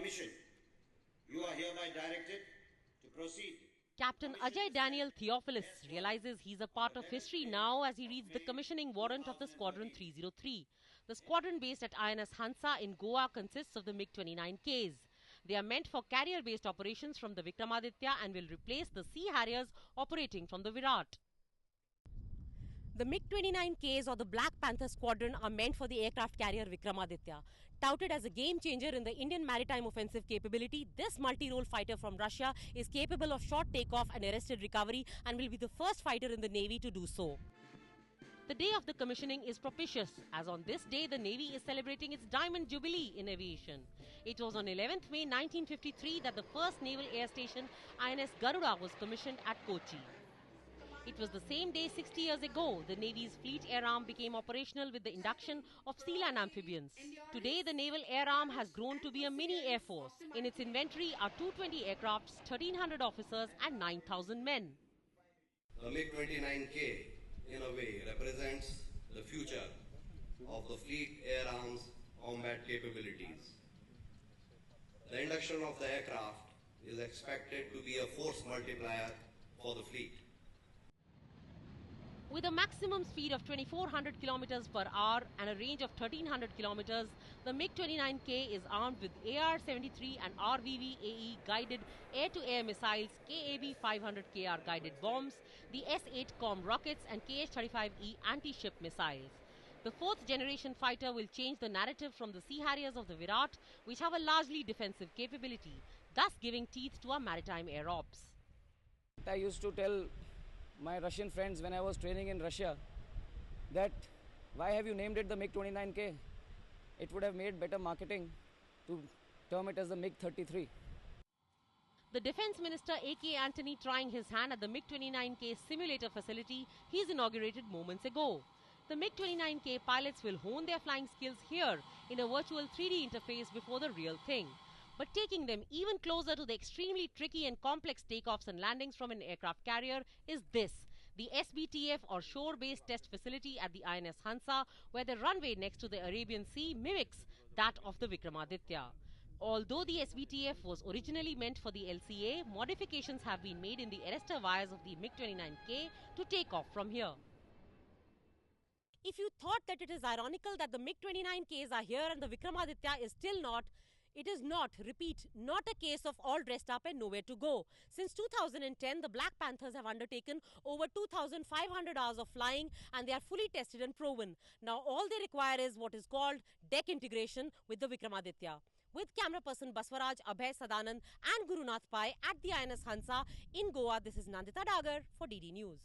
commission, you are hereby directed to proceed. Captain Ajay Daniel Theophilus realizes he's a part of history now as he reads the commissioning warrant of the Squadron 303. The squadron based at INS Hansa in Goa consists of the MiG-29Ks. They are meant for carrier-based operations from the Vikramaditya and will replace the Sea Harriers operating from the Virat. The MiG-29Ks or the Black Panther Squadron are meant for the aircraft carrier Vikramaditya. Touted as a game changer in the Indian maritime offensive capability, this multi-role fighter from Russia is capable of short takeoff and arrested recovery and will be the first fighter in the Navy to do so. The day of the commissioning is propitious, as on this day the Navy is celebrating its Diamond Jubilee in aviation. It was on 11th May 1953 that the first Naval Air Station INS Garuda was commissioned at Kochi. It was the same day 60 years ago the Navy's Fleet Air Arm became operational with the induction of Sealand amphibians. Today the Naval Air Arm has grown to be a mini Air Force. In its inventory are 220 aircrafts, 1,300 officers and 9,000 men. The MiG-29K in a way represents the future of the Fleet Air Arm's combat capabilities. The induction of the aircraft is expected to be a force multiplier for the fleet. With a maximum speed of 2,400 kilometers per hour and a range of 1,300 kilometers, the MiG-29K is armed with AR-73 and RVV-AE guided air-to-air missiles, KAB-500KR guided bombs, the S-8 rockets and KH-35E anti-ship missiles. The fourth generation fighter will change the narrative from the Sea Harriers of the Virat, which have a largely defensive capability, thus giving teeth to our maritime air ops. I used to tell my Russian friends when I was training in Russia that why have you named it the MiG-29K? It would have made better marketing to term it as the MiG-33. The Defence Minister A.K. Antony trying his hand at the MiG-29K simulator facility he's inaugurated moments ago. The MiG-29K pilots will hone their flying skills here in a virtual 3D interface before the real thing. But taking them even closer to the extremely tricky and complex takeoffs and landings from an aircraft carrier is this, the SBTF or shore-based test facility at the INS Hansa, where the runway next to the Arabian Sea mimics that of the Vikramaditya. Although the SBTF was originally meant for the LCA, modifications have been made in the arrestor wires of the MiG-29K to take off from here. If you thought that it is ironical that the MiG-29Ks are here and the Vikramaditya is still not, it is not, repeat, not a case of all dressed up and nowhere to go. Since 2010, the Black Panthers have undertaken over 2,500 hours of flying and they are fully tested and proven. Now all they require is what is called deck integration with the Vikramaditya. With camera person Baswaraj, Abhay Sadanand and Gurunath Pai at the INS Hansa in Goa, this is Nandita Dagar for DD News.